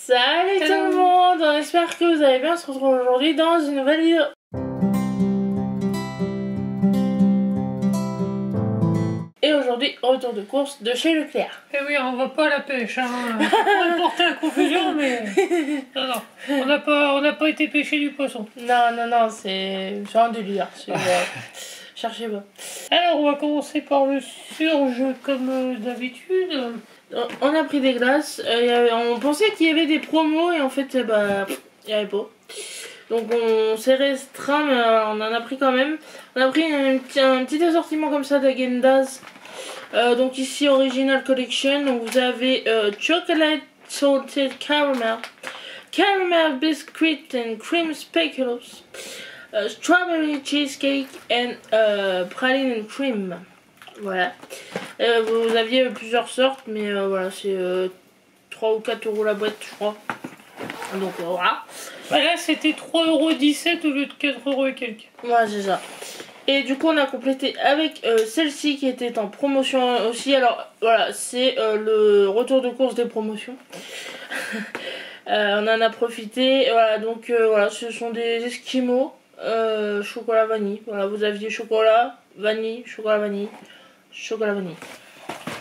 Salut tout le monde, on espère que vous allez bien, on se retrouve aujourd'hui dans une nouvelle vidéo. Et aujourd'hui, retour de course de chez Leclerc. Eh oui, on va pas à la pêche, hein. On va porter à confusion, mais... Non, on n'a pas été pêcher du poisson. Non, c'est un délire, cherchez pas. Alors, on va commencer par le surge, comme d'habitude. On a pris des glaces, on pensait qu'il y avait des promos et en fait, il n'y avait pas. Donc on s'est restreint, mais on en a pris quand même. On a pris un petit assortiment comme ça d'Agendas. Donc ici Original Collection. Donc vous avez Chocolate Salted Caramel, Caramel Biscuit and Cream Speculoos, Strawberry Cheesecake and Praline and Cream. Voilà. Vous aviez plusieurs sortes, mais voilà, c'est 3 ou 4 € la boîte, je crois. Donc voilà. Bah là, c'était 3,17 € au lieu de 4 € et quelques. Ouais, c'est ça. Et du coup, on a complété avec celle-ci qui était en promotion aussi. Alors voilà, c'est le retour de course des promotions. On en a profité. Voilà, donc voilà, ce sont des esquimaux chocolat vanille. Voilà, vous aviez chocolat, vanille, chocolat vanille, chocolat vanille.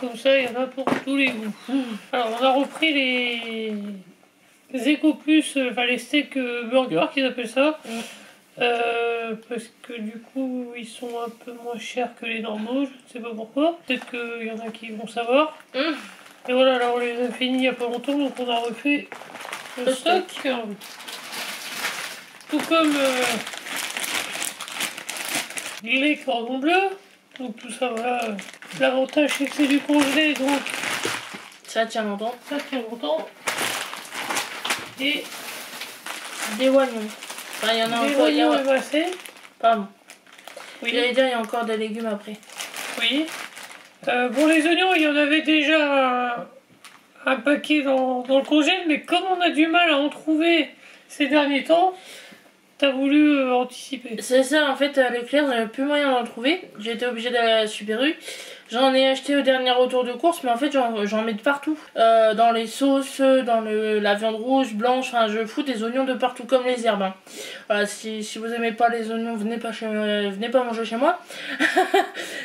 Comme ça, il y en a pour tous les goûts. Alors, on a repris les Eco Plus, enfin les steaks burgers qu'ils appellent ça. Parce que du coup, ils sont un peu moins chers que les normaux, je ne sais pas pourquoi. Peut-être qu'il y en a qui vont savoir. Et voilà, là on les a finis il n'y a pas longtemps, donc on a refait le stock. Tout comme les cordons bleus. Donc tout ça, voilà. L'avantage c'est que c'est du congelé, donc ça tient longtemps. Ça tient longtemps. Et des oignons. Enfin, il y en a des encore. oignons évassés. Pardon. Oui. J'allais dire, il y a encore des légumes après. Oui. Bon, les oignons, il y en avait déjà un paquet dans le congèle, mais comme on a du mal à en trouver ces derniers temps, t'as voulu anticiper. C'est ça, en fait, à Leclerc, j'avais plus moyen d'en trouver. J'ai été obligée d'aller à la Super U. J'en ai acheté au dernier retour de course, mais en fait, j'en mets de partout. Dans les sauces, dans la viande rouge, blanche, enfin, je fous des oignons de partout, comme les herbes. Hein. Voilà, si vous aimez pas les oignons, venez pas manger chez moi.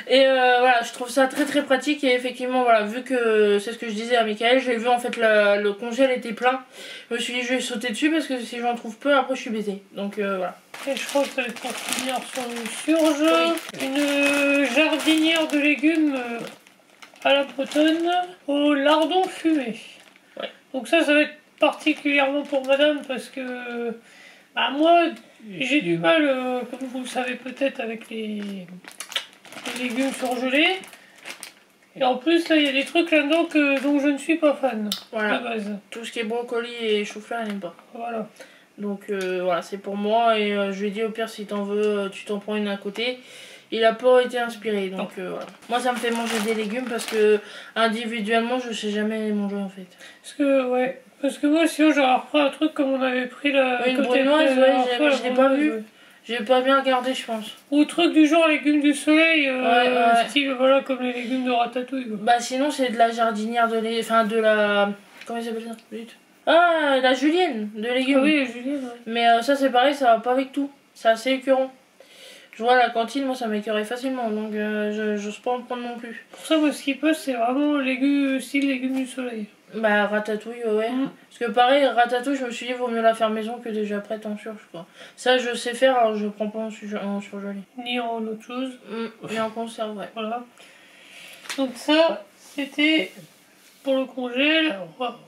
Et voilà, je trouve ça très très pratique. Et effectivement, voilà, vu que c'est ce que je disais à Michael, j'ai vu en fait le congèle était plein. Je me suis dit, je vais sauter dessus parce que si j'en trouve peu, après je suis baisée. Donc voilà. Et je crois que ça va être pour finir sur le surge. Oui. Une jardinière de légumes à la bretonne au lardon fumé. Ouais. Donc ça va être particulièrement pour madame parce que bah, moi j'ai du mal, comme vous le savez peut-être, avec les légumes surgelés. Et en plus là il y a des trucs là-dedans dont je ne suis pas fan. Voilà. De base. Tout ce qui est brocoli et chou-fleur, elle n'aime pas. Voilà. Donc voilà, c'est pour moi et je lui ai dit au pire si t'en veux, tu t'en prends une à côté. Il a pas été inspiré, donc voilà. Moi ça me fait manger des légumes parce que individuellement je sais jamais les manger en fait. Parce que moi sinon j'aurais repris un truc comme on avait pris la... Une brunoise, ouais, je l'ai pas vu. Ouais. J'ai pas bien regardé je pense. Ou truc du genre légumes du soleil, ouais. style voilà comme les légumes de ratatouille. Quoi. Bah sinon c'est de la jardinière enfin de la... Comment il s'appelle ça? Ah, la julienne de légumes. Ah oui, la julienne, ouais. Mais ça c'est pareil, ça va pas avec tout. C'est assez écœurant. Je vois à la cantine, moi ça m'écœurait facilement, donc j'ose pas en prendre non plus. Pour ça, moi ce qui passe, c'est vraiment style légumes du soleil. Bah ratatouille, ouais. Parce que pareil, ratatouille, je me suis dit, vaut mieux la faire maison que déjà prête en surge, quoi. Ça je sais faire, alors je prends pas en surgelé. Ni en autre chose. Ni en conserve, ouais. Voilà. Donc ça, c'était pour le congèle.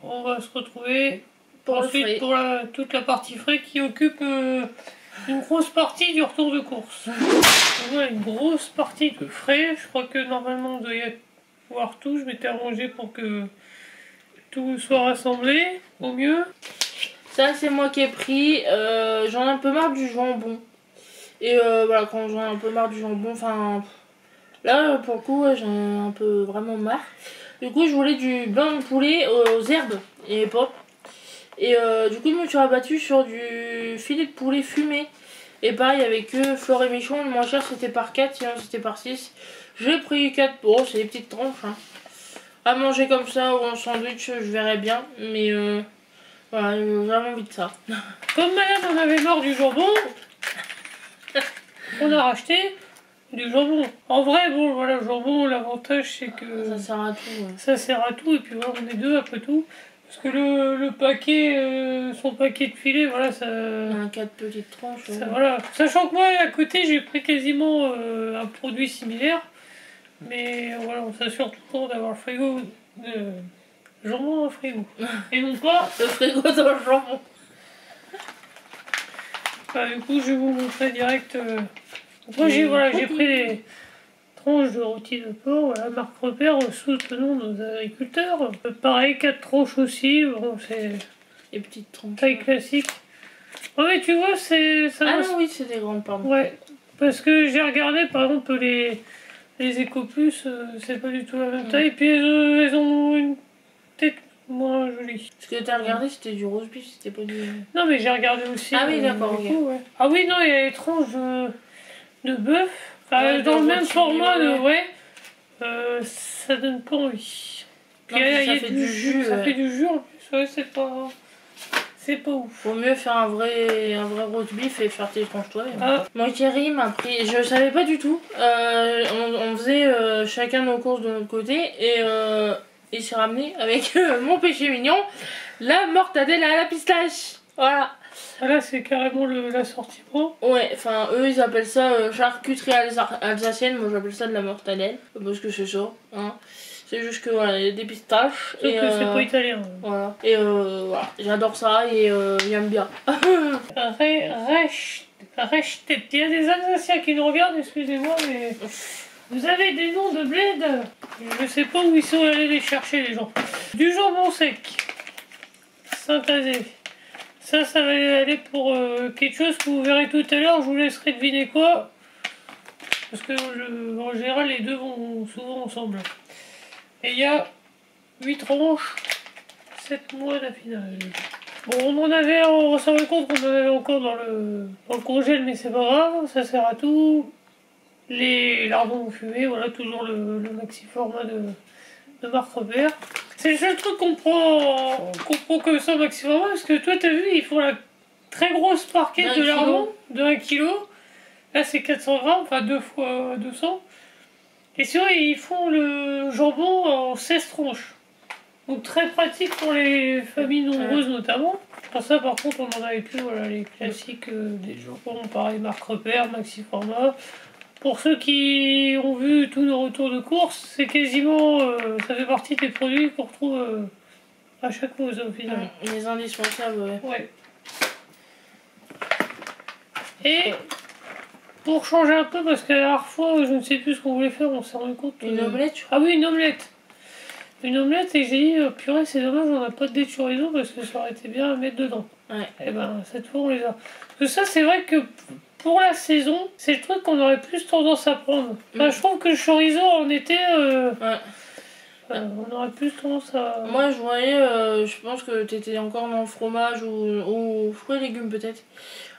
On va se retrouver pour ensuite pour toute la partie frais qui occupe une grosse partie du retour de course. Donc voilà, une grosse partie de frais. Je crois que normalement on doit y avoir tout. Je m'étais arrangé pour que tout soit rassemblé au mieux. Ça c'est moi qui ai pris. J'en ai un peu marre du jambon. Et voilà, quand j'en ai un peu marre du jambon, enfin... Là pour le coup, ouais, j'en ai un peu vraiment marre. Du coup je voulais du blanc de poulet aux herbes et pas. Et du coup je me suis rabattue sur du filet de poulet fumé. Et pareil avec Flore et Michon, le moins cher c'était par 4, sinon c'était par 6. J'ai pris 4, bon c'est des petites tranches. Hein. À manger comme ça ou en sandwich je verrais bien. Mais Voilà, j'ai vraiment envie de ça. Comme madame en avait marre du jambon, on a racheté du jambon. En vrai, bon, voilà, le jambon, l'avantage c'est que Ça sert à tout. Ouais. ça sert à tout, et puis voilà, on est deux après tout. Parce que le paquet, son paquet de filet, voilà, ça. Un 4 petites tranches. Ça, voilà. Sachant que moi, à côté, j'ai pris quasiment un produit similaire. Mais voilà, on s'assure toujours d'avoir le frigo de jambon dans le frigo. Et non pas le frigo dans le jambon. Bah, du coup, je vais vous montrer direct. Moi, j'ai pris les tranches de rôti de porc, voilà, marque repère, soutenons nos agriculteurs. Pareil, 4 tranches aussi, bon, c'est les petites tranches. taille classique. Oh, mais tu vois, c'est. Ah non, oui, c'est des grandes, pardon. Ouais, parce que j'ai regardé par exemple les Ecoplus, c'est pas du tout la même taille, et puis elles ont une tête moins jolie. Ce que t'as regardé, c'était du rose beef, c'était pas du. Non, mais j'ai regardé aussi. Ah oui, d'accord, ok. Ouais. Ah oui, non, il y a les tranches de bœuf, enfin, dans le même format, ça donne pas envie. Puis Non, il y ça a fait du jus. Ça fait du jus en plus, ouais, c'est pas. C'est pas ouf. Faut mieux faire un vrai roast beef et faire tes tranches toi-même. Ah. Moi, Thierry m'a pris. Je savais pas du tout. On faisait chacun nos courses de notre côté et il s'est ramené avec mon péché mignon, la mortadelle à la pistache. Voilà. Ah, là, c'est carrément l'assortiment. Ouais, enfin, eux ils appellent ça charcuterie alsacienne. Moi j'appelle ça de la mortadelle parce que c'est ça. Hein. C'est juste que voilà, il y a des pistaches. Sauf que c'est pas italien. Voilà. Et voilà, j'adore ça et j'aime bien. Rechtet. Il y a des Alsaciens qui nous regardent, excusez-moi, mais vous avez des noms de bled. Je sais pas où ils sont allés les chercher, les gens. Du jambon sec. Saint-Azé. Ça va aller pour quelque chose que vous verrez tout à l'heure. Je vous laisserai deviner quoi. Parce que en général, les deux vont souvent ensemble. Et il y a 8 tranches, 7 mois d'affinage. Bon, on s'en rend compte qu'on en avait encore dans le congèle, mais c'est pas grave, ça sert à tout. Les lardons fumés, voilà, toujours le maxi format de marque repère. C'est le seul truc qu'on prend comme ça au maxi format, parce que toi, t'as vu, ils font la très grosse parquette de lardons de 1 kg. Là, c'est 400 grammes, enfin 2 fois 200. Et sinon, ils font le jambon en 16 tranches. Donc très pratique pour les familles nombreuses notamment. Pour ça, par contre, on en avait plus, voilà, les classiques des jambons, pareil, marque repère, maxi format. Pour ceux qui ont vu tous nos retours de course, c'est quasiment, ça fait partie des produits qu'on retrouve à chaque fois au final. Les indispensables, ouais. Et pour changer un peu, parce que la dernière fois, je ne sais plus ce qu'on voulait faire, on s'est rendu compte. Une omelette, je crois. Ah oui, une omelette. Une omelette, et j'ai dit, purée, c'est dommage, on n'a pas de dés de chorizo parce que ça aurait été bien à mettre dedans. Ouais. Et ben, cette fois, on les a. Parce que ça, c'est vrai que pour la saison, c'est le truc qu'on aurait plus tendance à prendre. Enfin, je trouve que le chorizo en été, on aurait plus tendance à. Moi, je voyais, je pense que tu étais encore dans le fromage ou fruits et légumes peut-être,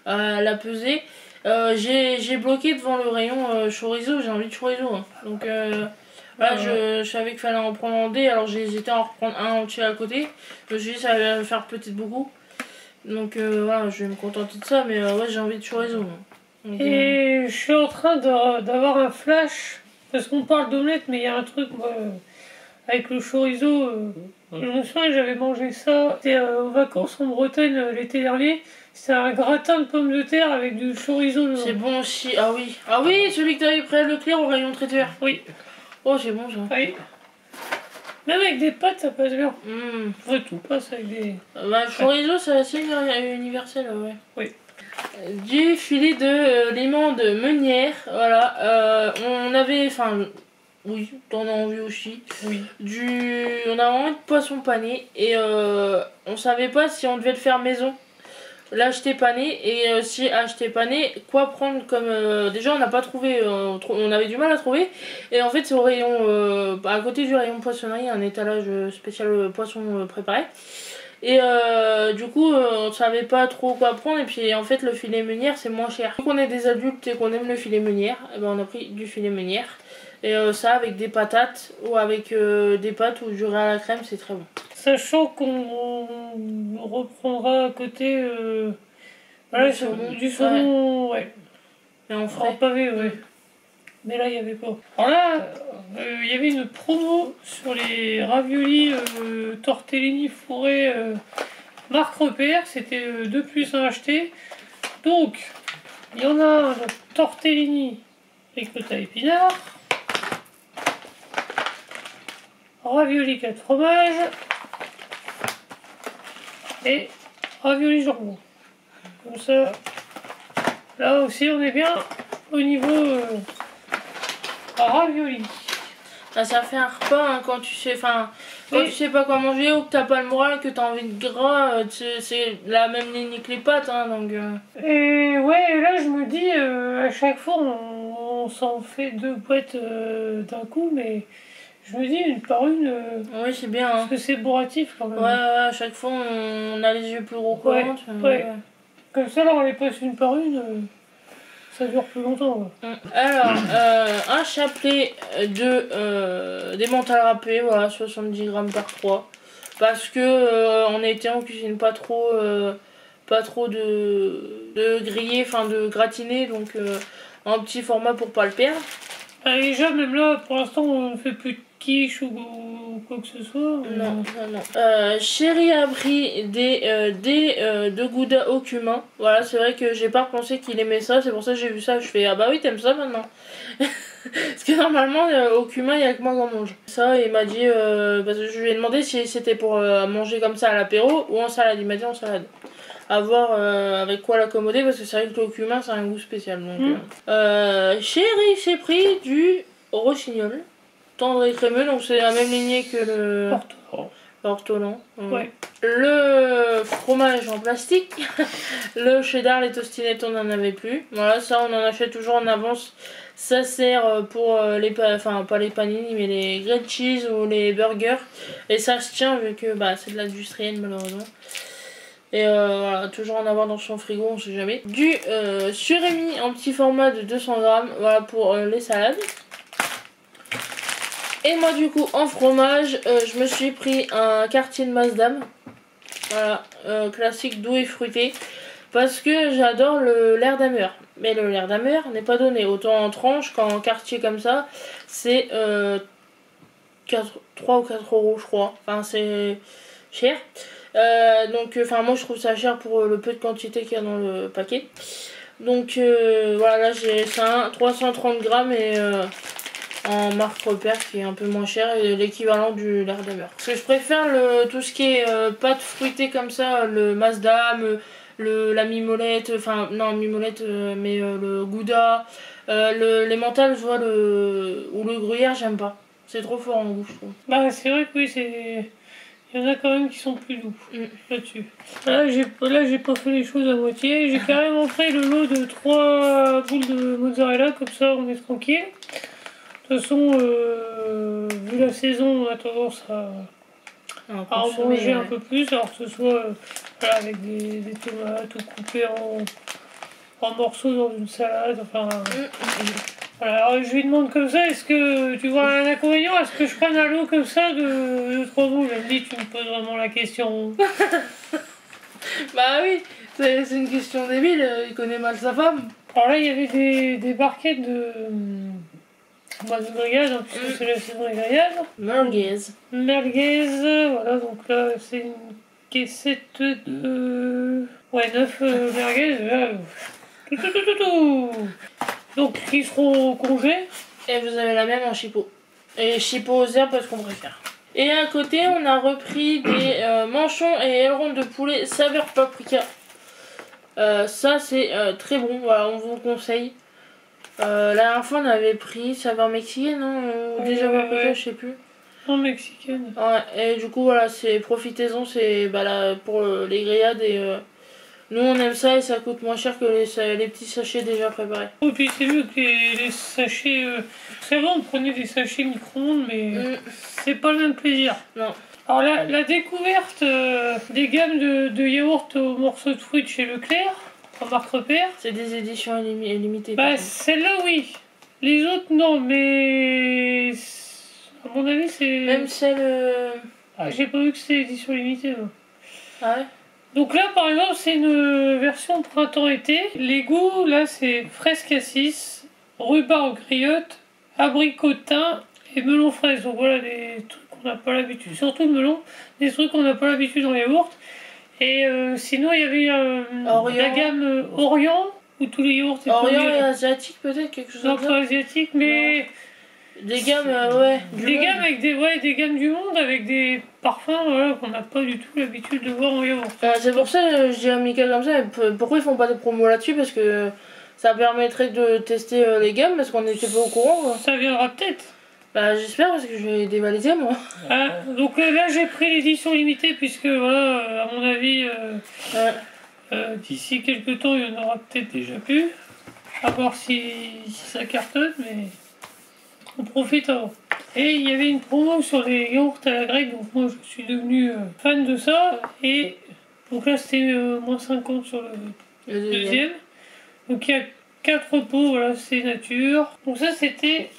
la pesée. J'ai bloqué devant le rayon chorizo, j'ai envie de chorizo. Hein. Donc là, je savais qu'il fallait en prendre en dés, alors j'ai hésité à en reprendre un entier à côté. Je me suis dit ça allait faire peut-être beaucoup. Donc voilà, je vais me contenter de ça, mais ouais, j'ai envie de chorizo. Donc, et je suis en train d'avoir un flash, parce qu'on parle d'omelette, mais il y a un truc, moi, avec le chorizo. Je me souviens, j'avais mangé ça. C'était aux vacances en Bretagne l'été dernier. C'est un gratin de pommes de terre avec du chorizo dedans. C'est bon aussi. Ah oui. Ah oui, celui que t'avais pris à Leclerc au rayon traiteur. Oui. Oh, c'est bon ça. Oui. Même avec des pâtes, ça passe bien. Enfin, tout passe avec des. Bah, le chorizo, c'est assez universel, ouais. Oui. Du filet de limon de meunière. Voilà. On avait. Enfin. Oui, t'en as envie aussi. Oui. On a envie de poisson pané. Et on savait pas si on devait le faire maison. L'acheter pané et si acheter pané, quoi prendre comme déjà on n'a pas trouvé, on avait du mal à trouver et en fait c'est au rayon à côté du rayon poissonnerie, un étalage spécial poisson préparé et du coup on savait pas trop quoi prendre et puis en fait le filet meunière c'est moins cher. Vu qu'on est des adultes et qu'on aime le filet meunière, et ben on a pris du filet meunière. Et ça avec des patates ou avec des pâtes ou du riz à la crème, c'est très bon. Sachant qu'on reprendra à côté voilà, du saumon, ouais. Et on En ferait. pavé, ouais. Mais là, il n'y avait pas. Alors là, il y avait une promo sur les raviolis tortellini fourrés marque Repère. C'était 2 plus 1 acheté. Donc, il y en a un tortellini ricotta épinards, ravioli 4 fromages et ravioli jambon. Comme ça, là aussi, on est bien au niveau ravioli. Ça fait un repas hein, quand tu sais, quand tu sais pas quoi manger ou que t'as pas le moral, que t'as envie de gras, c'est la même ligne que les pâtes, hein, donc. Et ouais, là je me dis, à chaque fois on s'en fait 2 boîtes d'un coup, mais je me dis une par une, Oui, c'est bien. Hein. Parce que c'est bourratif quand même. Ouais, à chaque fois on a les yeux plus gros que ouais. Comme ça, là on les passe une par une. Ça dure plus longtemps. Alors, un chapelet des mentales râpées, voilà, 70 grammes par 3. Parce que en été on cuisine pas trop de grillé, enfin de gratiné, donc un petit format pour pas le perdre. Déjà, même là, pour l'instant, on ne fait plus de quiche ou quoi que ce soit. Non. Chérie a pris des de gouda au cumin. Voilà, c'est vrai que j'ai pas repensé qu'il aimait ça, c'est pour ça que j'ai vu ça, je fais ah bah oui, t'aimes ça maintenant. Parce que normalement, au cumin, il y a que moi qui en mange. Ça, il m'a dit, parce que je lui ai demandé si c'était pour manger comme ça à l'apéro ou en salade. Il m'a dit en salade. À voir avec quoi l'accommoder, parce que c'est vrai que le cumin, c'est un goût spécial. Donc, Chérie s'est pris du rossignol. Tendre et crémeux, donc c'est la même lignée que le ortolan. Ouais. Le fromage en plastique, le cheddar, les tostinettes, on n'en avait plus. Voilà, ça on en achète toujours en avance. Ça sert pour pas les panini, mais les grilled cheese ou les burgers. Et ça se tient vu que c'est de l'industriel malheureusement. Et voilà, toujours en avoir dans son frigo, on sait jamais. Du surimi en petit format de 200 grammes, voilà pour les salades. Et moi du coup en fromage, je me suis pris un quartier de Maasdam. Voilà, classique doux et fruité. Parce que j'adore le Leerdammer. Mais le Leerdammer n'est pas donné. Autant en tranche qu'en quartier comme ça, c'est 3 ou 4 euros je crois. Enfin c'est cher. Donc moi je trouve ça cher pour le peu de quantité qu'il y a dans le paquet. Donc voilà, là j'ai ça, 330 grammes et en marque Repère qui est un peu moins cher et l'équivalent du Leerdammer. Parce que je préfère tout ce qui est pâte fruitée comme ça, le Maasdam, la mimolette, mais le gouda, les mentales, je vois ou le gruyère, j'aime pas. C'est trop fort en goût, je trouve. Bah c'est vrai que oui, il y en a quand même qui sont plus doux là-dessus. Là j'ai pas fait les choses à moitié. J'ai carrément fait le lot de 3 boules de mozzarella, comme ça on est tranquille. De toute façon, vu la saison, on a tendance à en manger un peu plus, alors que ce soit avec des tomates ou coupées en morceaux dans une salade. Enfin, voilà. Alors je lui demande comme ça, est-ce que tu vois un inconvénient à ce que je prenne un lot comme ça de 3 boules? Elle me dit, tu me poses vraiment la question. Bah oui, c'est une question débile, il connaît mal sa femme. Alors là, il y avait des barquettes de grillades, hein, puisque c'est la saison des grillades. Merguez, voilà, donc là c'est une caissette de 9 merguez. Tout. Donc qui seront au congé. Et vous avez la même en chipot. Et chipot aux herbes parce qu'on préfère. Et à côté, on a repris des manchons et ailerons de poulet saveur paprika. Ça c'est très bon, voilà, on vous le conseille. La dernière fois on avait pris saveur mexicaine, ou déjà paprika, je sais plus. Non, mexicaine. Ouais, et du coup voilà, profitez-en, c'est pour les grillades et nous on aime ça et ça coûte moins cher que les petits sachets déjà préparés. Et puis c'est mieux que les sachets. C'est bon, prenez des sachets micro-ondes, mais c'est pas le même plaisir. Non. Alors la découverte des gammes de yaourt aux morceaux de fruits de chez Leclerc, en marque Repère. C'est des éditions limitées. Bah celle-là oui. Les autres, non, mais à mon avis, c'est... Même celle... Ah, j'ai pas vu que c'était édition limitée. Moi. Ah ouais. Donc là, par exemple, c'est une version printemps-été. Les goûts, là, c'est fraise cassis, rhubarbe griotte, abricotin et melon fraise. Donc voilà, des trucs qu'on n'a pas l'habitude. Surtout le melon, des trucs qu'on n'a pas l'habitude dans les yaourts. Et sinon, il y avait la gamme Orient, où tous les yaourts étaient Orient et asiatique peut-être, quelque chose non, comme pas ça. asiatique, mais... Des gammes, ouais. Des gammes avec des gammes du monde avec des parfums voilà, qu'on n'a pas du tout l'habitude de voir en yaourt. C'est pour ça que je dis à Mika comme ça, pourquoi ils font pas de promo là-dessus? Parce que ça permettrait de tester les gammes, parce qu'on n'était pas au courant. Quoi. Ça viendra peut-être. Bah j'espère, parce que je vais dévaliser moi. Ah, donc là j'ai pris l'édition limitée puisque voilà, à mon avis, d'ici quelques temps il y en aura peut-être déjà plus. À voir si ça cartonne, mais on profite avant. Et il y avait une promo sur les yaourts à la grecque, donc moi je suis devenu fan de ça. Et donc là c'était moins 50 sur le deuxième. Donc il y a 4 pots, voilà, c'est nature. Donc ça c'était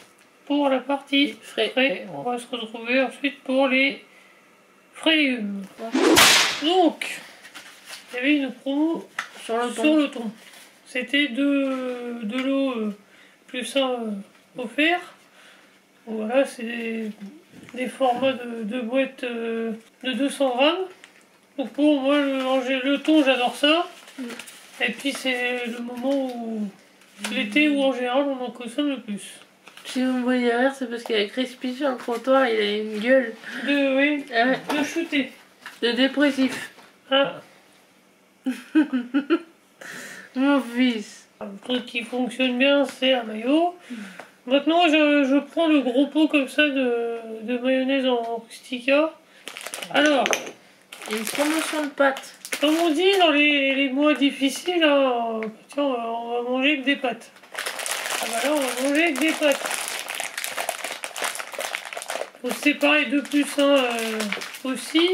pour la partie frais. On va se retrouver ensuite pour les frais légumes. Donc il y avait une promo sur le thon. C'était de l'eau plus un offert. Voilà, c'est des formats de boîtes de 200 grammes. Donc pour moi, le thon, j'adore ça. Et puis c'est le moment où l'été où en général on en consomme le plus. Si vous me voyez rire, c'est parce qu'avec Crispy sur le trottoir, il a une gueule. De shooter. De dépressif. Ah. Mon fils. Un truc qui fonctionne bien, c'est un maillot. Maintenant, je prends le gros pot comme ça de mayonnaise en rustica. Alors, une promotion de pâtes. Comme on dit dans les mois difficiles, hein, tiens, on va manger que des pâtes. Ah bah là, on va manger que des pâtes. Faut se séparer 2 plus 1 aussi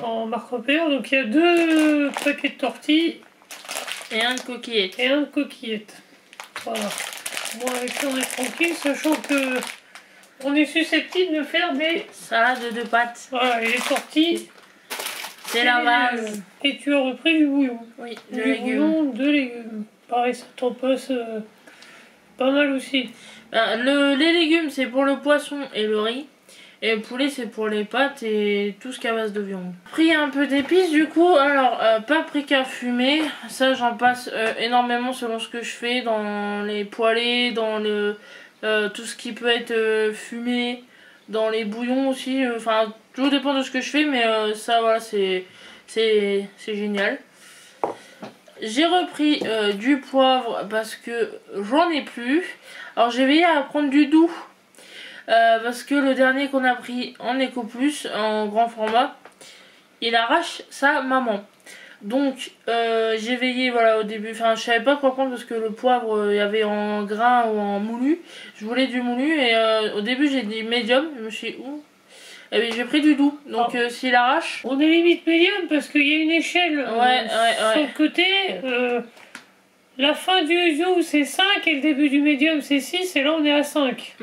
en marque repère. Donc il y a 2 paquets de tortilles. Et un de coquillettes. Et un de coquillettes. Voilà. Bon, avec ça, on est tranquille, sachant que on est susceptible de faire des salades de pâtes. Voilà, et les tortilles. C'est la base. Et tu as repris du bouillon. Oui, de légumes. Pareil, ça t'en passe pas mal aussi. Les légumes, c'est pour le poisson et le riz. Et le poulet, c'est pour les pâtes et tout ce qui est à base de viande. Pris un peu d'épices, du coup. Alors, paprika fumé. Ça, j'en passe énormément selon ce que je fais. Dans les poêlés, dans tout ce qui peut être fumé. Dans les bouillons aussi. Enfin, tout dépend de ce que je fais. Mais ça, voilà, c'est génial. J'ai repris du poivre parce que j'en ai plus. Alors, j'ai veillé à prendre du doux. Parce que le dernier qu'on a pris en Eco Plus, en grand format, il arrache sa maman. Donc j'ai veillé voilà au début, enfin je savais pas quoi prendre parce que le poivre il y avait en grain ou en moulu. Je voulais du moulu et au début j'ai dit médium, je me suis dit ouh. Et bien j'ai pris du doux, donc s'il arrache... On est limite médium parce qu'il y a une échelle sur le côté. La fin du doux c'est 5 et le début du médium c'est 6 et là on est à 5.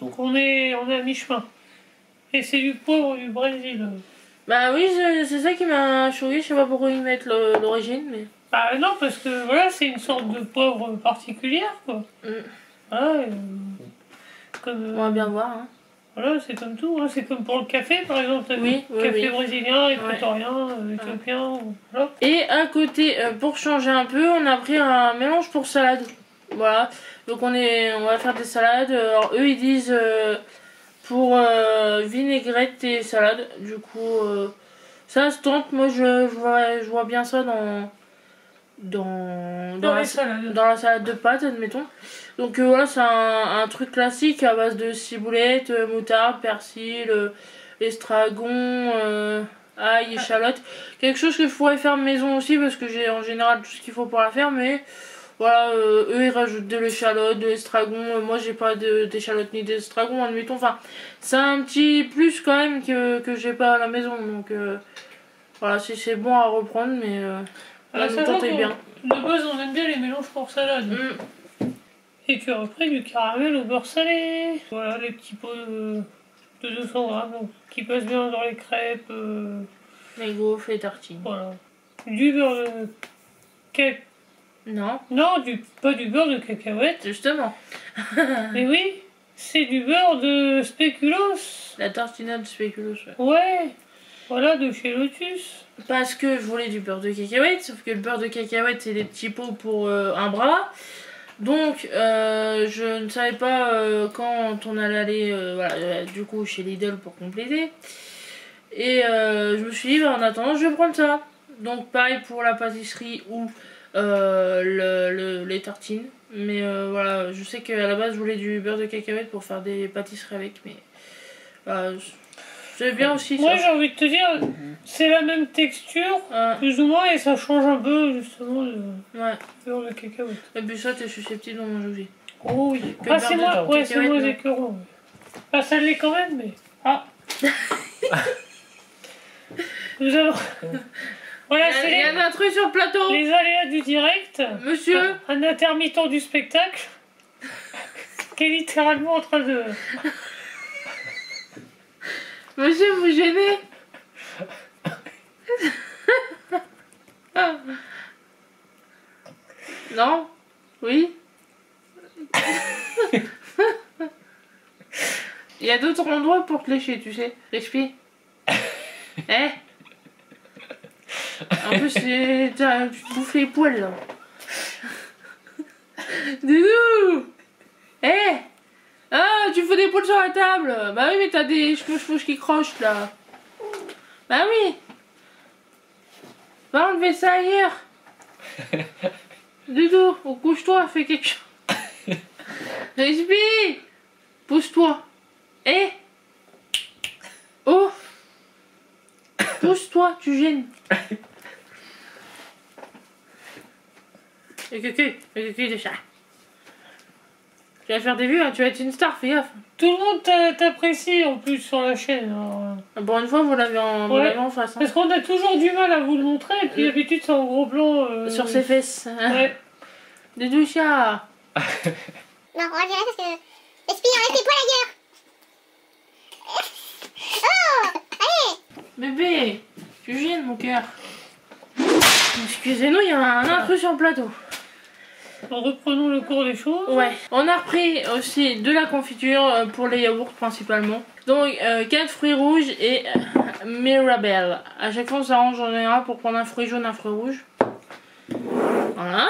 Donc on est à mi-chemin. Et c'est du poivre du Brésil. Bah oui, c'est ça qui m'a choqué, je sais pas pourquoi ils mettent l'origine, mais... Bah non, parce que voilà, c'est une sorte de poivre particulière, quoi. Voilà, on va bien voir, hein. Voilà, c'est comme tout, hein. C'est comme pour le café, par exemple. Café brésilien, équatorien, éthiopien, voilà. Et à côté, pour changer un peu, on a pris un mélange pour salade. Voilà, donc on va faire des salades. Alors eux ils disent pour vinaigrette et salade. Du coup ça se tente. Moi je vois bien ça dans la salade de pâtes, admettons. Donc voilà, c'est un truc classique à base de ciboulette, moutarde, persil, estragon, ail, échalote. Quelque chose que je pourrais faire maison aussi parce que j'ai en général tout ce qu'il faut pour la faire, mais voilà, eux ils rajoutent de l'échalote, de l'estragon. Moi j'ai pas d'échalote ni d'estragon, admettons. Enfin, c'est un petit plus quand même que j'ai pas à la maison. Donc voilà, c'est bon à reprendre, mais là nous tentez bien. De base, on aime bien les mélanges pour salade. Et tu as repris du caramel au beurre salé. Voilà, les petits pots de 200 grammes donc, qui passent bien dans les crêpes. Les gaufres, les tartines. Voilà. Du beurre de cacahuète. Non. Non, pas du beurre de cacahuète. Justement. Mais oui, c'est du beurre de spéculoos. La tartinade spéculoos, ouais. Ouais, voilà, de chez Lotus. Parce que je voulais du beurre de cacahuète, sauf que le beurre de cacahuète, c'est des petits pots pour un bras. Donc, je ne savais pas quand on allait aller, voilà, du coup, chez Lidl pour compléter. Et je me suis dit, bah, en attendant, je vais prendre ça. Donc, pareil pour la pâtisserie ou les tartines. Mais voilà, je sais qu'à la base, je voulais du beurre de cacahuète pour faire des pâtisseries avec. Mais voilà, c'est bien aussi. Moi, ça. j'ai envie de te dire, c'est la même texture, plus ou moins, et ça change un peu, justement, le beurre de cacahuète. Et puis ça, t'es susceptible d'en manger aussi. Oh oui. Que Ah, c'est moi, ouais, c'est moi non. écœurant. Ah, ça l'est quand même, mais... Ah. Nous allons... Voilà, Il y a un truc sur le plateau. les aléas du direct. Monsieur. Un intermittent du spectacle qui est littéralement en train de... Monsieur, vous gênez. Non. Oui. Il y a d'autres endroits pour te lécher, tu sais. Lèche-pied. Eh. En plus, tu te bouffes les poils, là. Doudou. Eh. Ah, tu fais des poils sur la table. Bah oui, mais t'as des cheveux qui crochent, là. Bah oui. Va enlever ça ailleurs. Doudou, couche-toi, fais quelque chose. Respire. Pousse-toi. Eh. Oh. Pousse-toi, tu gênes. Le cucu de chat. Tu vas faire des vues, hein, tu vas être une star, fais gaffe. Tout le monde t'apprécie en plus sur la chaîne. Alors... Bon, une fois, vous l'avez en face. Hein. Parce qu'on a toujours du mal à vous le montrer, et puis d'habitude c'est en gros plan. Sur ses fesses. Ouais. Doudou chat. Non, on va virer parce que... Respire, laisse tes poils ailleurs. Oh. Allez. Bébé, tu gênes mon cœur. Excusez-nous, il y a un intrus sur le plateau. Reprenons le cours des choses. Ouais, on a repris aussi de la confiture pour les yaourts principalement. Donc 4 fruits rouges et Mirabelle. À chaque fois on s'arrange en général pour prendre un fruit jaune, un fruit rouge. Voilà.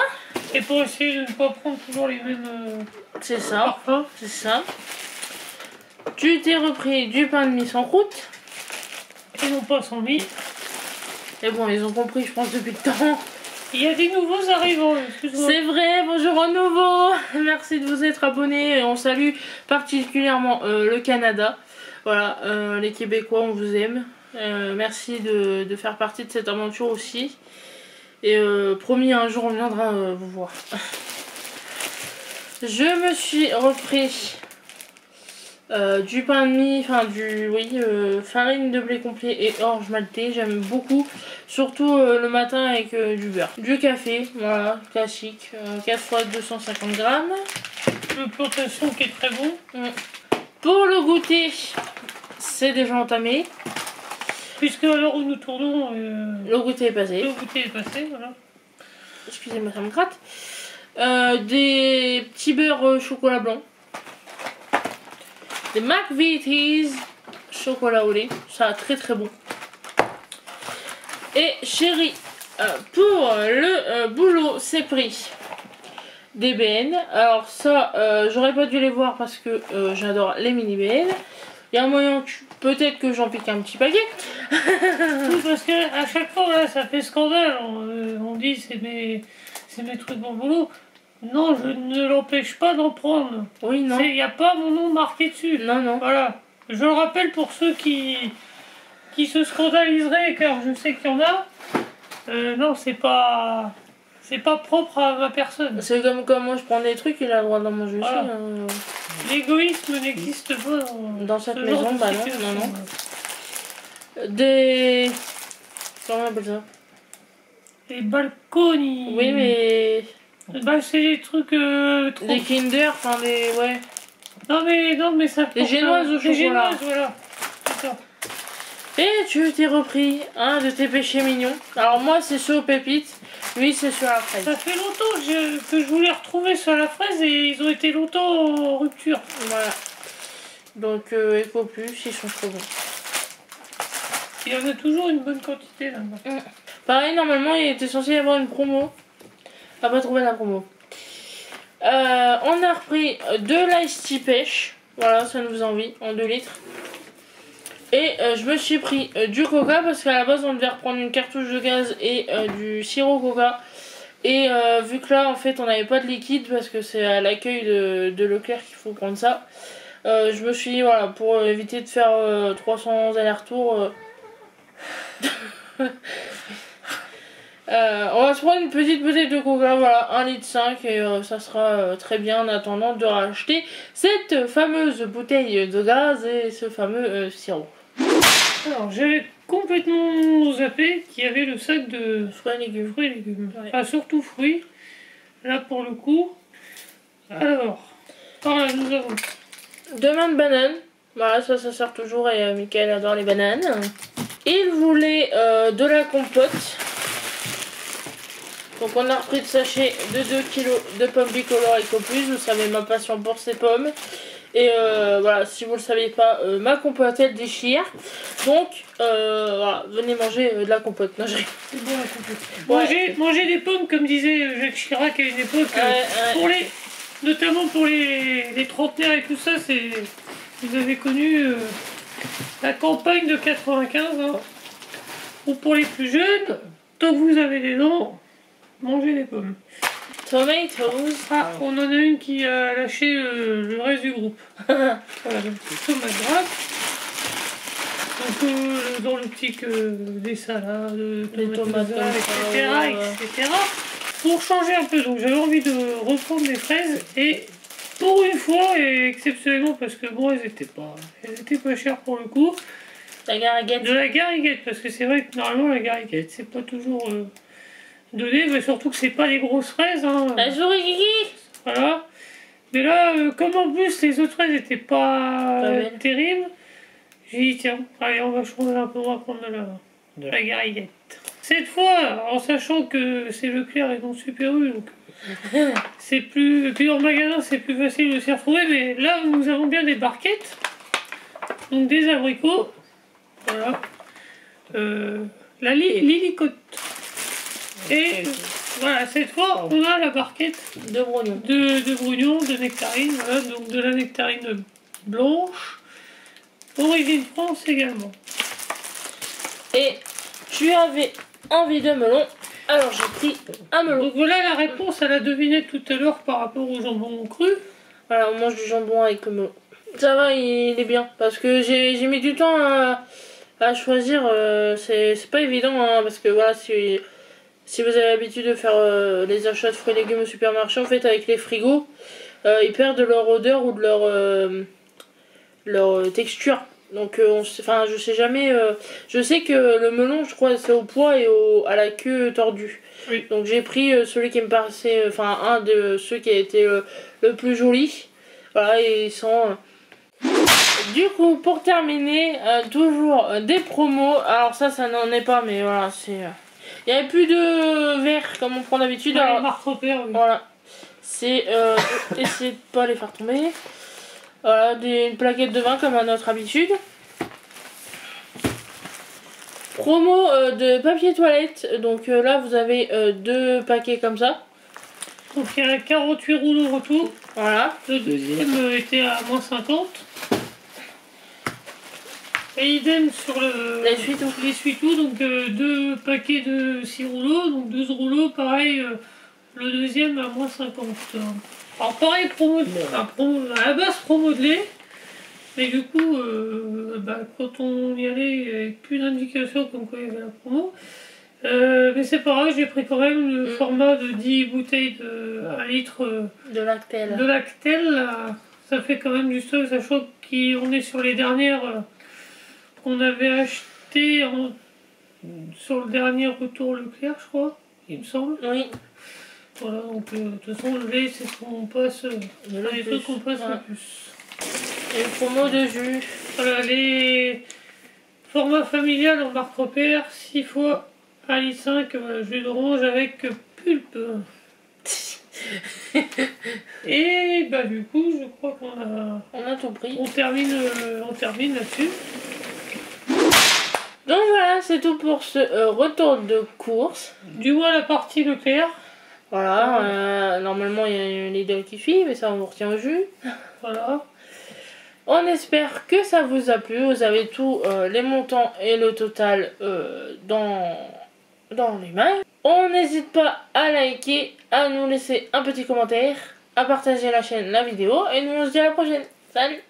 Et pour essayer de ne pas prendre toujours les mêmes c'est ça. parfums. C'est ça. Tu t'es repris du pain de mie sans croûte. Et non pas sans mie. Et bon, ils ont compris, je pense, depuis le temps. Il y a des nouveaux arrivants, excuse-moi. C'est vrai, bonjour aux nouveaux. Merci de vous être abonnés. Et on salue particulièrement le Canada. Voilà, les Québécois, on vous aime. Merci de faire partie de cette aventure aussi. Et promis, un jour on viendra vous voir. Je me suis repris du pain de mie, enfin farine de blé complet et orge maltais, j'aime beaucoup, surtout le matin avec du beurre. Du café, voilà, classique, 4 fois 250 grammes. Le plantation qui est très bon. Pour le goûter, c'est déjà entamé. Puisque à l'heure où nous tournons, le goûter est passé. Le goûter est passé, voilà. Excusez-moi, ça me gratte. Des petits beurres chocolat blanc. Des McVitie's chocolat au lait, ça très très bon. Et chérie, pour le boulot, c'est pris des BN. Alors ça, j'aurais pas dû les voir parce que j'adore les mini BN. Il y a un moyen que peut-être que j'en pique un petit paquet. Oui, parce que à chaque fois, là, ça fait scandale. On dit c'est mes trucs pour le boulot. Non, je ne l'empêche pas d'en prendre. Oui, non. Il n'y a pas mon nom marqué dessus. Non, non. Voilà. Je le rappelle pour ceux qui se scandaliseraient, car je sais qu'il y en a. Non, c'est pas propre à ma personne. C'est comme moi, je prends des trucs, il a le droit d'en manger voilà. aussi. L'égoïsme n'existe pas dans cette maison, bah non, non, non. Des... Comment on appelle ça? Les balconis. Oui, mais... Bah c'est des trucs trop... Des Kinder, enfin des... ouais. Non mais ça... Des génoises au chocolat. Des génoises, voilà. C'est ça. Et tu t'es repris un de tes péchés mignons. Alors moi c'est ceux aux pépites, lui c'est ceux à la fraise. Ça fait longtemps que je voulais retrouver sur la fraise et ils ont été longtemps en rupture. Voilà. Donc Ecoplus, ils sont trop bons. Il y en a toujours une bonne quantité là-bas. Pareil, normalement il était censé y avoir une promo. On n'a pas trouvé la promo. On a repris de l'ice tea pêche. Voilà, ça nous envie, en 2 litres. Et je me suis pris du coca parce qu'à la base on devait reprendre une cartouche de gaz et du sirop coca. Et vu que là en fait on n'avait pas de liquide parce que c'est à l'accueil de Leclerc qu'il faut prendre ça. Je me suis dit voilà, pour éviter de faire 300 allers-retours. On va se prendre une petite bouteille de coca, voilà, 1,5 litre et ça sera très bien en attendant de racheter cette fameuse bouteille de gaz et ce fameux sirop. Alors j'avais complètement zappé qu'il y avait le sac de Fruits et légumes. fruits et légumes. Ouais. Enfin surtout fruits, là pour le coup. Alors, par là nous avons... Demain de bananes, voilà, ça sert toujours et Mickaël adore les bananes. Il voulait de la compote. Donc on a repris le sachet de 2 kg de pommes bicolores Ecoplus. Vous savez ma passion pour ces pommes. Et voilà, si vous ne le savez pas, ma compote elle déchire. Donc voilà, venez manger de la compote. Non, C'est bon la compote. Manger des pommes comme disait Jacques Chirac à une époque. Pour notamment pour les trentenaires et tout ça, vous avez connu la campagne de 95. Hein. Ou pour les plus jeunes, tant que vous avez des dents, mangez des pommes. Tomatoes. Ah, on en a une qui a lâché le reste du groupe. Voilà, donc tomate grappe. Donc dans l'optique des salades, des tomates, etc. Pour changer un peu, donc j'avais envie de reprendre des fraises et pour une fois, et exceptionnellement parce que bon, elles étaient pas chères pour le coup. La gariguette. De la gariguette, parce que c'est vrai que normalement la gariguette c'est pas toujours donné, mais surtout que c'est pas des grosses fraises. Hein. La souris Kiki. Voilà. Mais là, comme en plus les autres fraises n'étaient pas terribles, j'ai dit tiens, allez on va changer un peu, on va prendre de la gariguette. Cette fois, en sachant que c'est Leclerc et non Super U, donc c'est plus... Et puis en magasin c'est plus facile de s'y retrouver, mais là nous avons bien des barquettes, donc des abricots, voilà, la lilicote. Et voilà, cette fois on a la barquette de brognons, de brognons, de nectarines, voilà, donc de la nectarine blanche, origine France également. Et tu avais envie de melon, alors j'ai pris un melon. Donc voilà la réponse à la devinette tout à l'heure par rapport au jambon cru. Voilà, on mange du jambon avec le melon. Ça va, il est bien, parce que j'ai mis du temps à choisir, c'est pas évident, hein, parce que voilà, si vous avez l'habitude de faire les achats de fruits et légumes au supermarché, en fait avec les frigos, ils perdent leur odeur ou de leur texture. Donc je sais jamais, je sais que le melon je crois c'est au pois et à la queue tordue. Oui. Donc j'ai pris celui qui me paraissait, enfin un de ceux qui a été le plus joli. Voilà, et ils sont... Du coup pour terminer, toujours des promos. Alors ça n'en est pas, mais voilà, c'est... Il n'y avait plus de verre comme on prend d'habitude. Ouais, Alors marque repère, oui. voilà, c'est essayez de pas les faire tomber. Voilà, une plaquette de vin comme à notre habitude. Promo de papier toilette. Donc là vous avez 2 paquets comme ça. Donc il y a 48 rouleaux retour. Voilà. Le deuxième était à moins 50. Et idem sur l'essuie-tout. Donc 2 paquets de 6 rouleaux. Donc 12 rouleaux, pareil. Le deuxième à moins 50. Alors pareil, à la base promo de lait. Mais du coup, quand on y allait, il n'y avait plus d'indication comme quoi il y avait la promo. Mais c'est pareil, j'ai pris quand même le format de 10 bouteilles de 1 litre de Lactel. De Lactel, ça fait quand même du stock, sachant qu'on est sur les dernières qu'on avait achetées sur le dernier retour Leclerc, je crois, il me semble. Oui. Voilà, donc de toute façon le lait c'est ce qu'on passe, les trucs qu'on passe le plus. Et le promo de jus. Voilà, les formats familial en marque repère, 6 fois 1,5 litre, voilà, jus d'orange avec pulpe. Et bah du coup je crois on a tout pris. On termine là-dessus. Donc voilà, c'est tout pour ce retour de course. Du moins la partie Leclerc. Voilà, normalement il y a une Lidl qui suit, mais ça on vous retient au jus. Voilà. On espère que ça vous a plu. Vous avez tous les montants et le total dans l'email. On n'hésite pas à liker, à nous laisser un petit commentaire, à partager la chaîne, la vidéo. Et nous on se dit à la prochaine. Salut!